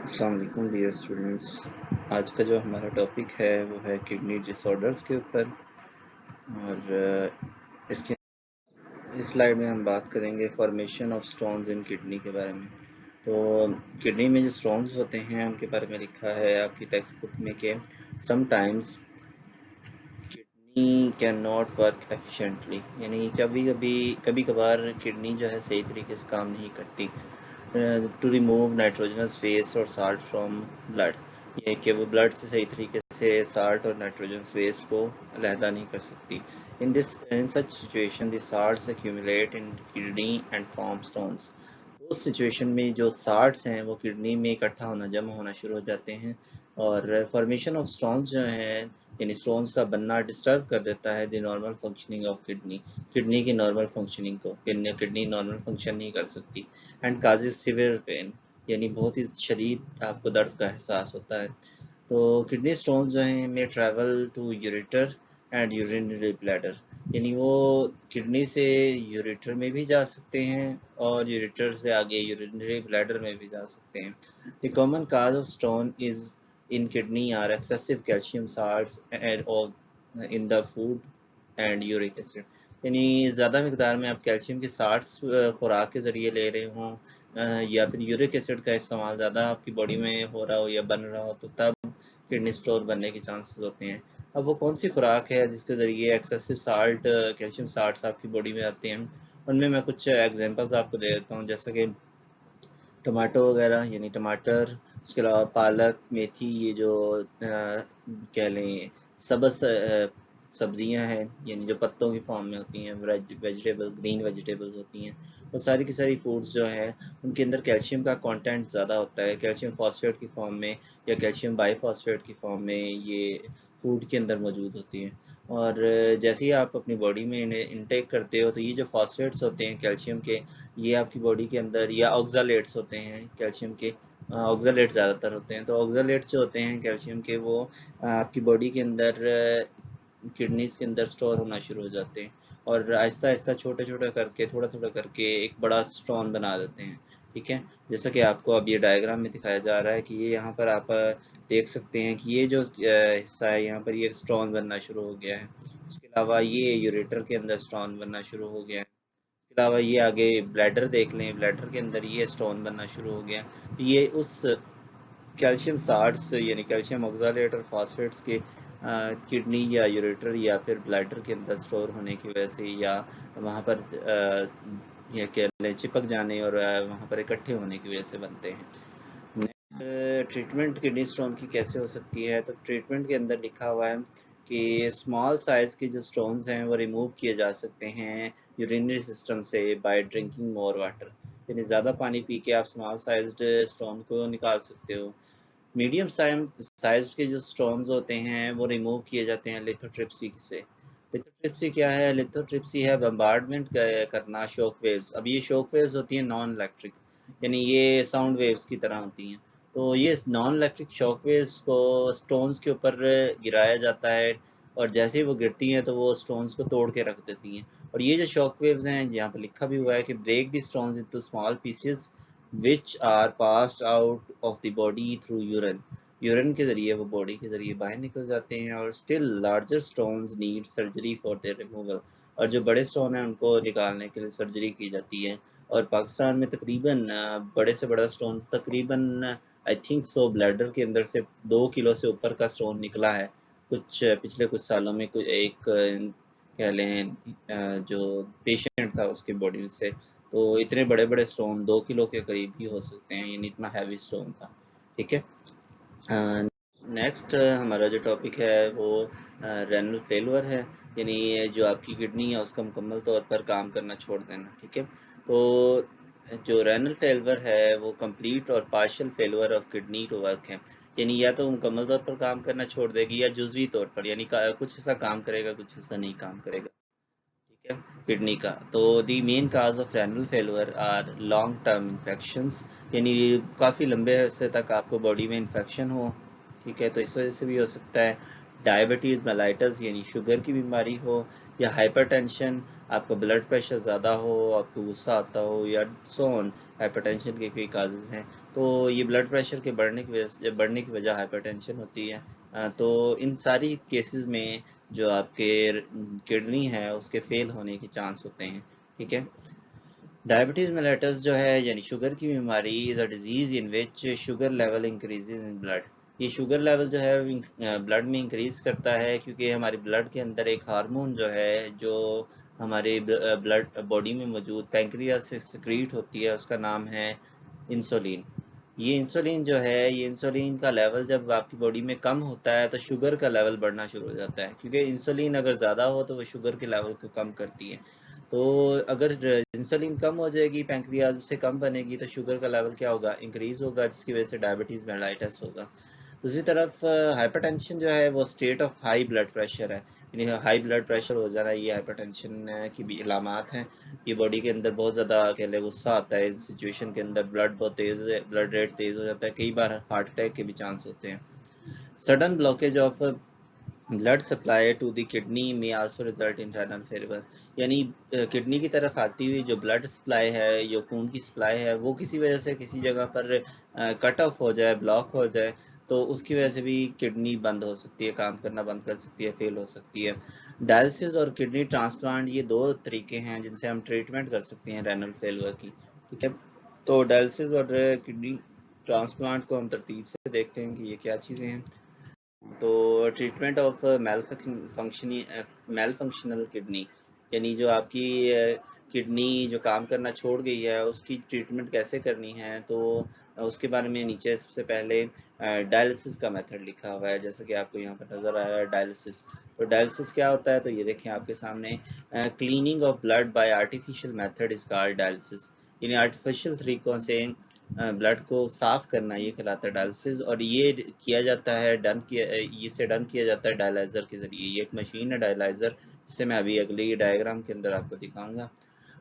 अस्सलाम वालेकुम dear students. आज का जो हमारा टॉपिक है वो है किडनी डिसऑर्डर्स के ऊपर। और इसके इस स्लाइड में हम बात करेंगे formation of stones in kidney के बारे में। तो किडनी में जो स्टोन्स होते हैं उनके बारे में लिखा है आपकी टेक्स्ट बुक में कि sometimes kidney can not work efficiently, यानी कभी कभार किडनी जो है सही तरीके से काम नहीं करती टू रिमूव नाइट्रोजनस वेस्ट और साल्ट फ्रॉम ब्लड, ये कि वो ब्लड से सही तरीके से साल्ट और नाइट्रोजनस वेस्ट को अलहदा नहीं कर सकती। In such situation the salts accumulate in kidney and form stones. उस सिचुएशन में जो साल्ट्स हैं वो किडनी में इकट्ठा होना, जमा होना शुरू हो जाते हैं और फॉर्मेशन ऑफ स्टोन्स जो है यानी स्टोन्स का बनना डिस्टर्ब कर देता है the normal functioning of kidney की नॉर्मल फंक्शनिंग को। किडनी नॉर्मल फंक्शन नहीं कर सकती एंड काजेज सिवियर पेन, यानी बहुत ही शदीद आपको दर्द का एहसास होता है। तो किडनी स्टोन्स जो हैं में travel to ureter and urinary bladder, यानी वो किडनी से यूरेटर में भी जा सकते हैं और यूरेटर से आगे यूरिनरी ब्लैडर में भी जा सकते हैं। The common cause of stone is in kidney are excessive calcium salts and in the food and uric acid, यानी ज़्यादा मकदार में आप कैल्शियम के साल्ट्स खुराक के ज़रिए ले रहे हों या फिर यूरिक एसिड का इस्तेमाल ज़्यादा आपकी बॉडी में हो रहा हो या बन रहा हो, तो तब किडनी स्टोन बनने के चांसेस होते हैं। अब वो कौन सी खुराक है जिसके ज़रिए एक्सेसिव साल्ट कैल्शियम साल्ट्स आपकी बॉडी में आते हैं, उनमें मैं कुछ एग्जांपल्स आपको दे देता हूँ, जैसे कि टमाटो वगैरह यानी टमाटर, उसके अलावा पालक, मेथी, ये जो कह लें सब्ज़ सब्जियां हैं यानी जो पत्तों की फॉर्म में होती हैं, वेजिटेबल्स, ग्रीन वेजिटेबल्स होती हैं, वो सारी की सारी फूड्स जो हैं उनके अंदर कैल्शियम का कंटेंट ज़्यादा होता है, कैल्शियम फॉस्फेट की फॉर्म में या कैल्शियम बाईफॉस्फेट की फॉर्म में ये फूड के अंदर मौजूद होती हैं। और जैसे ही आप अपनी बॉडी में इन्हें इनटेक करते हो तो ये जो फॉस्फेट्स होते हैं कैल्शियम के, ये आपकी बॉडी के अंदर, या ऑक्जालेट्स होते हैं कैल्शियम के, ऑक्जालेट ज़्यादातर होते हैं, तो ऑक्जालेट जो होते हैं कैल्शियम के वो आपकी बॉडी के अंदर किडनीज के अंदर स्टोर होना शुरू हो जाते हैं और आहिस्ता आहिस्ता छोटे छोटे करके थोड़ा थोड़ा करके एक बड़ा स्टोन बना देते हैं। ठीक है, जैसा कि आपको अब ये डायग्राम में दिखाया जा रहा है कि ये यहाँ पर आप देख सकते हैं कि ये जो हिस्सा है यहाँ पर ये स्टोन बनना शुरू हो गया है। उसके अलावा ये यूरेटर के अंदर स्टोन बनना शुरू हो गया है। इसके अलावा ये आगे ब्लैडर देख लें, ब्लैडर के अंदर ये स्टोन बनना शुरू हो गया। तो ये उस कैल्शियम साल्ट्स यानी कैल्शियम ऑक्सालेट और फॉस्फेट्स के किडनी या यूरेटर या फिर ब्लैडर के अंदर स्टोर होने की वजह से या वहाँ पर या कह लें चिपक जाने और वहाँ पर इकट्ठे होने की वजह से बनते हैं। नेक्स्ट, ट्रीटमेंट किडनी स्टोन की कैसे हो सकती है, तो ट्रीटमेंट के अंदर लिखा हुआ है कि स्मॉल साइज़ के जो स्टोन्स हैं वो रिमूव किए जा सकते हैं यूरिनरी सिस्टम से बाय ड्रिंकिंग मोर वाटर, यानी ज़्यादा पानी पी के आप स्मॉल साइज्ड स्टोन को निकाल सकते हो। मीडियम साइज्ड के जो स्टोन्स होते हैं वो रिमूव किए जाते हैं लिथोट्रिप्सी से। लिथोट्रिप्सी क्या है? लिथोट्रिप्सी है बम्बार्डमेंट करना शॉक वेव्स। अब ये शॉक वेव्स होती हैं नॉन इलेक्ट्रिक, यानी ये साउंड वेव्स की तरह होती हैं। तो ये नॉन इलेक्ट्रिक शॉक वेव्स को स्टोन्स के ऊपर गिराया जाता है और जैसे ही वो गिरती हैं तो वो स्टोन्स को तोड़ के रख देती हैं। और ये जो शॉक वेव्स हैं, यहाँ पर लिखा भी हुआ है कि break the stones into small pieces which are passed out of the body through urine। Urine के ज़रिए वो बॉडी के ज़रिए बाहर निकल जाते हैं और still larger stones need surgery for their removal. और जो बड़े स्टोन हैं उनको निकालने के लिए सर्जरी की जाती है। और पाकिस्तान में तकरीबन बड़े से बड़ा स्टोन तकरीबन आई थिंक सो ब्लैडर के अंदर से 2 किलो से ऊपर का स्टोन निकला है कुछ पिछले कुछ सालों में। कोई एक कह लें जो पेशेंट था उसकी बॉडी से, तो इतने बड़े बड़े स्टोन 2 किलो के करीब भी हो सकते हैं, यानी इतना हैवी स्टोन था। ठीक है, नेक्स्ट हमारा जो टॉपिक है वो रेनल फेलवर है, यानी जो आपकी किडनी है उसका मुकम्मल तौर पर काम करना छोड़ देना। ठीक है, तो जो रेनल फेलवर है वो कंप्लीट और partial failure of kidney to work है, यानी या तो मुकम्मल तौर पर काम करना छोड़ देगी या जुज़वी तौर पर, यानी कुछ हिस्सा काम करेगा कुछ हिस्सा नहीं काम करेगा। ठीक है, किडनी का तो the main cause of renal failure are long term infections, यानी काफ़ी लंबे अरसे तक आपको बॉडी में इन्फेक्शन हो। ठीक है, तो इस वजह से भी हो सकता है। डायबिटीज़ मेलाइटस यानी शुगर की बीमारी हो, या हाइपरटेंशन, आपका ब्लड प्रेशर ज़्यादा हो, आपको गुस्सा आता हो, या सो ऑन, हाइपरटेंशन के कई काजेज़ हैं। तो ये ब्लड प्रेशर के बढ़ने की वजह हाइपरटेंशन होती है। तो इन सारी केसेस में जो आपके किडनी है उसके फेल होने के चांस होते हैं। ठीक है। डायबिटीज़ मेलिटस जो है यानी शुगर की बीमारी is a disease in which sugar level increases in blood. ये शुगर लेवल जो है ब्लड में इंक्रीज करता है, क्योंकि हमारे ब्लड के अंदर एक हार्मोन जो है जो हमारे ब्लड बॉडी में मौजूद पैंक्रियास से सिक्रीट होती है, उसका नाम है इंसुलिन। ये इंसुलिन जो है, ये इंसुलिन का लेवल जब आपकी बॉडी में कम होता है तो शुगर का लेवल बढ़ना शुरू हो जाता है, क्योंकि इंसुलिन अगर ज़्यादा हो तो वो शुगर के लेवल को कम करती है। तो अगर इंसुलिन कम हो जाएगी, पैंक्रियाज से कम बनेगी, तो शुगर का लेवल क्या होगा, इंक्रीज होगा, जिसकी वजह से डायबिटीज़ मेलाइटस होगा। दूसरी तरफ हाइपरटेंशन जो है वो state of high blood pressure है, यानी हाई ब्लड प्रेशर हो जाना, ये हाइपरटेंशन की भी इलामात हैं। ये बॉडी के अंदर बहुत ज़्यादा कह लें गुस्सा आता है, इस सिचुएशन के अंदर ब्लड बहुत तेज़, ब्लड रेट तेज़ हो जाता है, कई बार हार्ट अटैक के भी चांस होते हैं। Sudden blockage of blood supply to the kidney में also result in renal failure, यानी किडनी की तरफ आती हुई जो ब्लड सप्लाई है, जो खून की सप्लाई है, वो किसी वजह से किसी जगह पर कट ऑफ हो जाए, ब्लॉक हो जाए, तो उसकी वजह से भी किडनी बंद हो सकती है, काम करना बंद कर सकती है, फेल हो सकती है। डायलिसिस और किडनी ट्रांसप्लांट ये दो तरीके हैं जिनसे हम ट्रीटमेंट कर सकते हैं रेनल फेलियर की। ठीक है। तो डायलिसिस और किडनी ट्रांसप्लांट को हम तरतीब से देखते हैं कि ये क्या चीज़ें हैं। तो treatment of male functional kidney, यानी जो आपकी किडनी जो काम करना छोड़ गई है उसकी ट्रीटमेंट कैसे करनी है, तो उसके बारे में नीचे सबसे पहले डायलिसिस का मेथड लिखा हुआ है, जैसे कि आपको यहाँ पर नज़र आ रहा है डायलिसिस। तो डायलिसिस क्या होता है, तो ये देखें आपके सामने, cleaning of blood bye artificial method is called dialysis, यानी आर्टिफिशियल तरीकों से ब्लड को साफ करना, ये कहलाता है डायलिसिस। और ये किया जाता है, डन किया जाता है डायलाइजर के जरिए। ये एक मशीन है डायलाइजर, जिसे मैं अभी अगली डायग्राम के अंदर आपको दिखाऊंगा।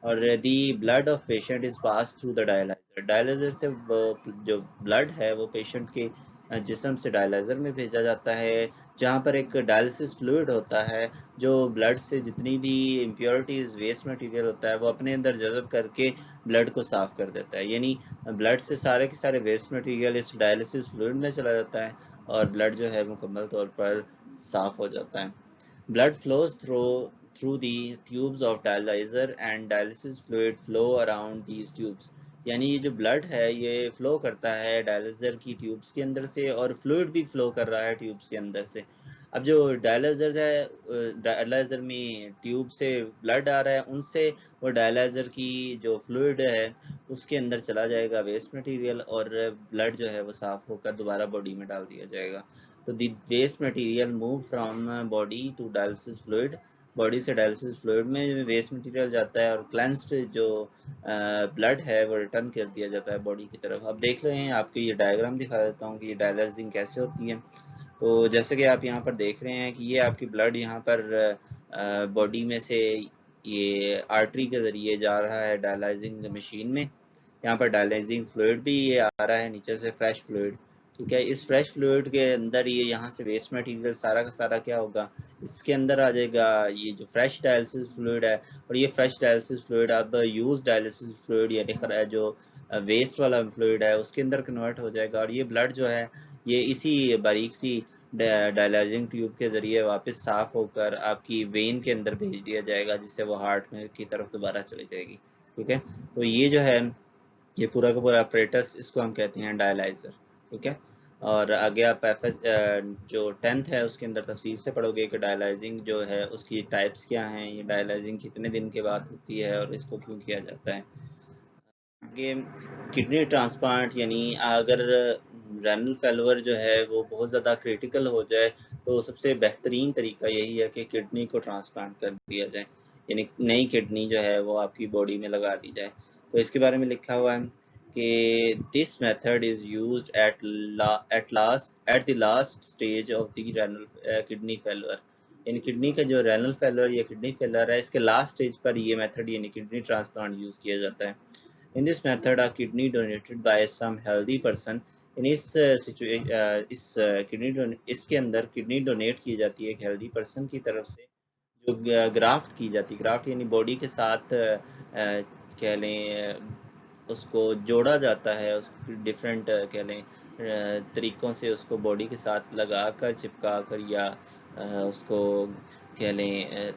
और the blood of patient is pass through the dialyser, dialyser से जो ब्लड है वो पेशेंट के जिस्म से डायलाइजर में भेजा जाता है, जहाँ पर एक डायलिसिस फ्लूइड होता है जो ब्लड से जितनी भी इम्प्योरिटीज, वेस्ट मटेरियल होता है, वो अपने अंदर जज़ब करके ब्लड को साफ कर देता है। यानी ब्लड से सारे के सारे वेस्ट मटेरियल इस डायलिसिस फ्लूइड में चला जाता है और ब्लड जो है मुकम्मल तौर पर साफ हो जाता है। Blood flows through the tubes of dialyzer and dialysis fluid flow around these tubes, यानी ये जो ब्लड है ये फ्लो करता है डायलिजर की ट्यूब्स के अंदर से, और फ्लूइड भी फ्लो कर रहा है ट्यूब्स के अंदर से। अब जो डायलाइजर है, डायलाइजर में ट्यूब से ब्लड आ रहा है, उनसे वो डायलाइजर की जो फ्लूइड है उसके अंदर चला जाएगा वेस्ट मटेरियल, और ब्लड जो है वो साफ होकर दोबारा बॉडी में डाल दिया जाएगा। तो the waste material move from body to dialysis fluid, body से डायलिसिस फ्लूइड में वेस्ट मटेरियल जाता है, और क्लेंस्ड जो ब्लड है वो रिटर्न कर दिया जाता है बॉडी की तरफ। अब देख रहे हैं, आपको ये डायग्राम दिखा देता हूँ कि ये डायलिसिंग कैसे होती है। तो जैसे कि आप यहाँ पर देख रहे हैं कि ये आपकी ब्लड यहाँ पर बॉडी में से ये आर्टरी के ज़रिए जा रहा है डायलाइजिंग मशीन में। यहाँ पर डायलाइजिंग फ्लूइड भी ये आ रहा है नीचे से, फ्रेश फ्लूइड। ठीक है। इस फ्रेश फ्लूइड के अंदर ये यहाँ से वेस्ट मटेरियल सारा का सारा क्या होगा, इसके अंदर आ जाएगा ये जो फ्रेश डायलिसिस फ्लूइड है। और ये फ्रेश डायलिसिस फ्लूइड अब यूज डायलिसिस फ्लूइड यानी जो वेस्ट वाला फ्लूइड है उसके अंदर कन्वर्ट हो जाएगा, और ये ब्लड जो है ये इसी बारीक सी डायलाइजिंग ट्यूब के जरिए वापस साफ होकर आपकी वेन के अंदर भेज दिया जाएगा, जिससे वो हार्ट में की तरफ दोबारा चली जाएगी। ठीक है। तो ये जो है ये पूरा का पूरा अपरेटस, इसको हम कहते हैं डायलाइजर। ठीक है। और आगे आप एफ जो 10th है उसके अंदर तफसील से पढ़ोगे कि डायलाइजिंग जो है उसकी टाइप्स क्या हैं, ये डायलाइजिंग कितने दिन के बाद होती है और इसको क्यों किया जाता है। आगे किडनी ट्रांसप्लांट, यानी अगर रेनल फेलियर जो है वो बहुत ज़्यादा क्रिटिकल हो जाए तो सबसे बेहतरीन तरीका यही है कि किडनी को ट्रांसप्लांट कर दिया जाए, यानी नई किडनी जो है वो आपकी बॉडी में लगा दी जाए। तो इसके बारे में लिखा हुआ है कि this method is used at the last stage of the renal kidney failure, यानी किडनी का जो रेनल फेलियर या किडनी फेलियर है इसके लास्ट स्टेज पर ये मेथड यानी किडनी ट्रांसप्लांट यूज़ किया जाता है। In this method a kidney donated by some healthy person, in इस किडनी इसके अंदर किडनी डोनेट की जाती है एक हेल्दी पर्सन की तरफ से, जो ग्राफ्ट की जाती है। ग्राफ्ट यानी बॉडी के साथ कह लें उसको जोड़ा जाता है, उसको डिफरेंट कह लें तरीक़ों से उसको बॉडी के साथ लगा कर, चिपका कर, या उसको कह लें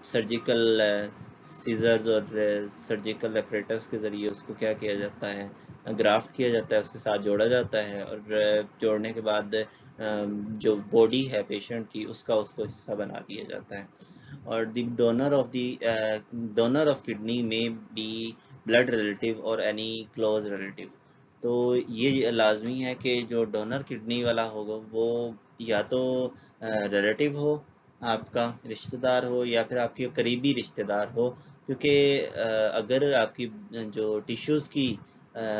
सर्जिकल सीजर्स और सर्जिकल एपरेटस के ज़रिए उसको क्या किया जाता है, ग्राफ्ट किया जाता है, उसके साथ जोड़ा जाता है, और जोड़ने के बाद जो बॉडी है पेशेंट की उसका उसको हिस्सा बना दिया जाता है। और द डोनर ऑफ किडनी में बी ब्लड रिलेटिव और एनी क्लोज रिलेटिव। तो ये लाजमी है कि जो डोनर किडनी वाला होगा वो या तो रिलेटिव हो, आपका रिश्तेदार हो, या फिर आपके करीबी रिश्तेदार हो, क्योंकि अगर आपकी जो टिश्यूज़ की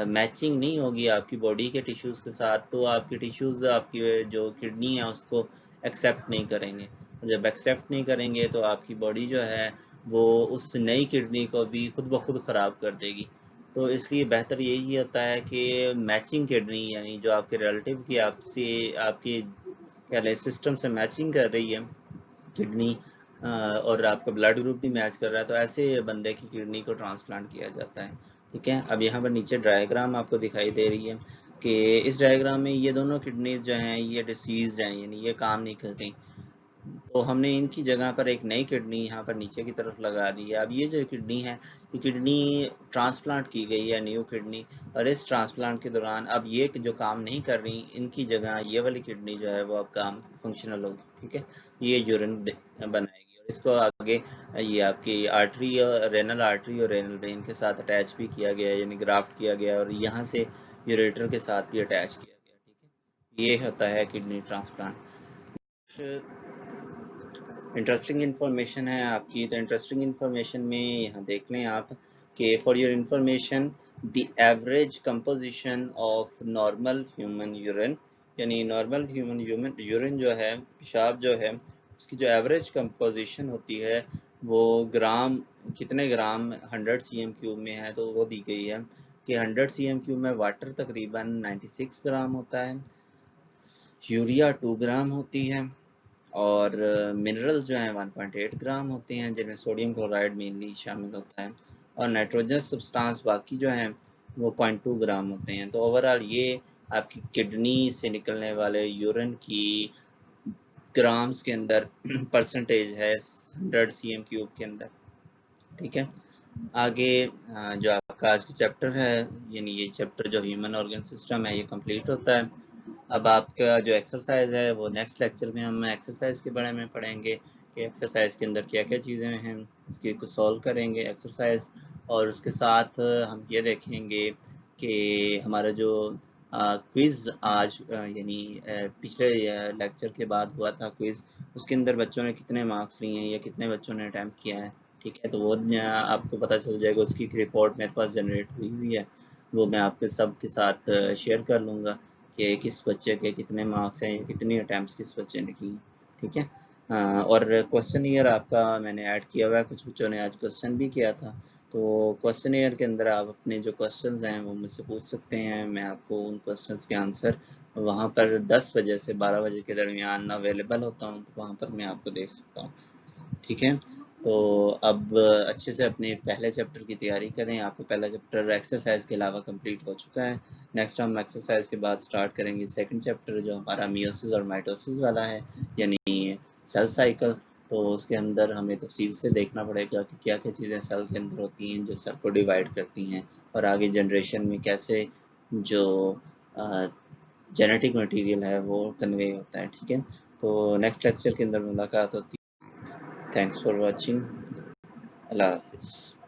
मैचिंग नहीं होगी आपकी बॉडी के टिश्यूज़ के साथ, तो आपके टिश्यूज़ आपकी जो किडनी है उसको एक्सेप्ट नहीं करेंगे। जब एक्सेप्ट नहीं करेंगे तो आपकी बॉडी जो है वो उस नई किडनी को भी खुद ब खुद ख़राब कर देगी। तो इसलिए बेहतर यही होता है कि मैचिंग किडनी, यानी जो आपके रिलेटिव की आपसे आपके क्या लें सिस्टम से मैचिंग कर रही है किडनी, और आपका ब्लड ग्रुप भी मैच कर रहा है, तो ऐसे बंदे की किडनी को ट्रांसप्लांट किया जाता है। ठीक है, अब यहाँ पर नीचे डायग्राम आपको दिखाई दे रही है कि इस डायग्राम में ये दोनों किडनीज जो हैं ये डिसीज्ड हैं, यानी ये काम नहीं कर रही। तो हमने इनकी जगह पर एक नई किडनी यहाँ पर नीचे की तरफ लगा दी है। अब ये जो किडनी है, ये किडनी ट्रांसप्लांट की गई है, न्यू किडनी, और इस ट्रांसप्लांट के दौरान अब ये जो काम नहीं कर रही, इनकी जगह ये वाली किडनी जो है वो अब काम फंक्शनल होगी। ठीक है, ये यूरिन बनाएगी, और इसको आगे ये आपकी आर्टरी, रेनल आर्टरी और रेनल वेन के साथ अटैच भी किया गया है, यानी ग्राफ्ट किया गया है, और यहाँ से यूरेटर के साथ भी अटैच किया गया। ठीक है, ये होता है किडनी ट्रांसप्लांट। इंटरेस्टिंग इन्फॉर्मेशन है आपकी, तो इंटरेस्टिंग इन्फॉर्मेशन में यहाँ देख लें आप कि for your information the average composition of normal human urine, यानी नॉर्मल ह्यूमन यूरिन जो है, पेशाब जो है, उसकी जो एवरेज कंपोजिशन होती है वो ग्राम, कितने ग्राम 100 cm³ में है, तो वो दी गई है कि 100 cm³ में वाटर तकरीबन 96 ग्राम होता है, यूरिया 2 ग्राम होती है, और मिनरल्स जो हैं 1.8 ग्राम होते हैं, जिनमें सोडियम क्लोराइड मेनली शामिल होता है, और नाइट्रोजनस सब्सटेंस बाकी जो हैं वो 0.2 ग्राम होते हैं। तो ओवरऑल ये आपकी किडनी से निकलने वाले यूरिन की ग्राम्स के अंदर परसेंटेज है 100 cm³ के अंदर। ठीक है, आगे जो आपका आज का चैप्टर है, यानी ये चैप्टर जो ह्यूमन ऑर्गन सिस्टम है, ये कंप्लीट होता है। अब आपका जो एक्सरसाइज है वो नेक्स्ट लेक्चर में हम एक्सरसाइज के बारे में पढ़ेंगे कि एक्सरसाइज के अंदर क्या क्या चीज़ें हैं, इसके को सॉल्व करेंगे एक्सरसाइज, और उसके साथ हम ये देखेंगे कि हमारा जो क्विज़ आज यानी पिछले लेक्चर के बाद हुआ था क्विज़, उसके अंदर बच्चों ने कितने मार्क्स लिए हैं या कितने बच्चों ने अटैम्प्ट किया है। ठीक है, तो वो आपको पता चल जाएगा, उसकी एक रिपोर्ट मेरे पास जनरेट हुई हुई है, वो मैं आपके सब के साथ शेयर कर लूँगा कि किस बच्चे के कितने मार्क्स हैं या कितनी अटैम्प्ट्स किस बच्चे ने की। ठीक है, और क्वेश्चन ईयर आपका मैंने ऐड किया हुआ है, कुछ बच्चों ने आज क्वेश्चन भी किया था, तो क्वेश्चन ईयर के अंदर आप अपने जो क्वेश्चंस हैं वो मुझसे पूछ सकते हैं, मैं आपको उन क्वेश्चंस के आंसर वहाँ पर 10 बजे से 12 बजे के दरमियान अवेलेबल होता हूँ, तो वहाँ पर मैं आपको दे सकता हूँ। ठीक है, तो अब अच्छे से अपने पहले चैप्टर की तैयारी करें। आपका पहला चैप्टर एक्सरसाइज के अलावा कंप्लीट हो चुका है। नेक्स्ट हम एक्सरसाइज के बाद स्टार्ट करेंगे सेकंड चैप्टर, जो हमारा मियोसिस और माइटोसिस वाला है, यानी सेल साइकिल। तो उसके अंदर हमें तफसील से देखना पड़ेगा कि क्या क्या चीज़ें सेल के अंदर होती हैं जो सेल को डिवाइड करती हैं, और आगे जनरेशन में कैसे जो जेनेटिक मटेरियल है वो कन्वे होता है। ठीक है, तो नेक्स्ट लेक्चर के अंदर मुलाकात होती है। Thanks for watching. अल्लाह हाफिज़।